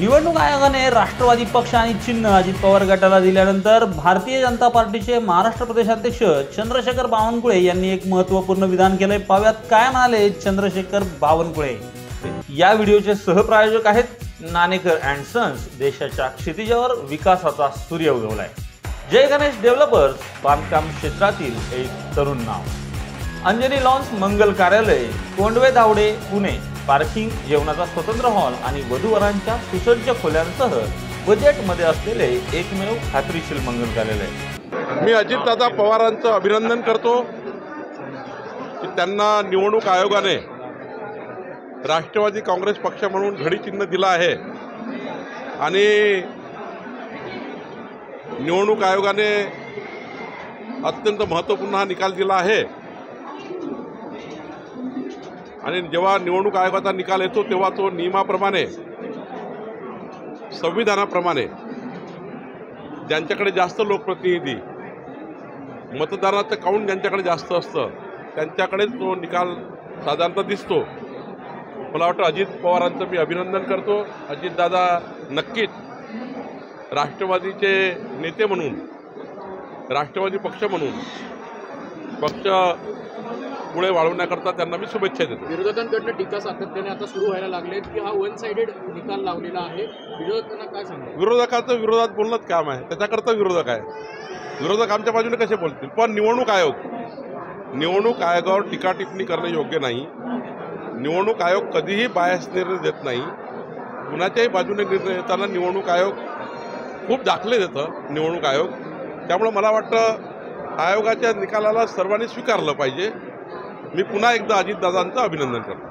निवडणूक आयोगाने राष्ट्रवादी पक्ष आणि चिन्ह अजित पवार गटाला दिल्यानंतर भारतीय जनता पार्टीचे महाराष्ट्र प्रदेशाध्यक्ष चंद्रशेखर बावनकुळे यांनी एक महत्त्वपूर्ण विधान केले। पाव्यात काय म्हणाले चंद्रशेखर बावनकुळे। या व्हिडिओचे सहप्रायोजक आहेत नाणेकर अँड सन्स। देशाच्या क्षितिजावर विकासाचा सूर्य उगवलाय। जय गणेश डेव्हलपर्स बांधकाम क्षेत्रातील एक तरुण नाव। अंजनी लॉन्स मंगल कार्यालय, कोंडवे धावडे पुणे। पार्किंग, जेवणाचा स्वतंत्र हॉल आणि वधूवरांच्या सुसज्ज खोल्यांसह बजेटमध्ये असलेले एकमेव खात्रीशीर मंगल कार्यालय। मी अजितदादा पवारांचं अभिनंदन करतो की त्यांना निवडणूक आयोगाने राष्ट्रवादी काँग्रेस पक्ष म्हणून घडी चिन्ह दिलं आहे आणि निवडणूक आयोगाने अत्यंत महत्त्वपूर्ण हा निकाल दिला आहे। आणि जेव्हा निवडणूक आयोगाचा निकाल येतो तेव्हा तो नियमाप्रमाणे, संविधानाप्रमाणे ज्यांच्याकडे जास्त लोकप्रतिनिधी, मतदानाचं काउंट ज्यांच्याकडे जास्त असतं त्यांच्याकडेच तो निकाल साधारणतः दिसतो। मला वाटतं अजित पवारांचं मी अभिनंदन करतो। अजितदादा नक्कीच राष्ट्रवादीचे नेते म्हणून, राष्ट्रवादी पक्ष म्हणून पक्ष पुढे वाढवण्याकरता त्यांना मी शुभेच्छा देतो। विरोधकांकडून टीका सातत्याने आता सुरू व्हायला लागले की हा वन साइडेड निकाल लावलेला आहे। विरोधकांना काय सांगणार? विरोधकाचं विरोधात बोलणंच काम आहे, त्याच्याकरता विरोधक आहे। विरोधक आमच्या बाजूने कसे बोलतील? पण निवडणूक आयोगावर टीका टिप्पणी करणे योग्य नाही। निवडणूक आयोग कधीही बायस निर्णय देत नाही। कुणाच्याही बाजूने निर्णय देताना निवडणूक आयोग खूप दाखले देतं निवडणूक आयोग। त्यामुळे मला वाटतं आयोगाच्या निकालाला सर्वांनी स्वीकारलं पाहिजे। मी पुन्हा एकदा अजितदादांचं अभिनंदन करतो।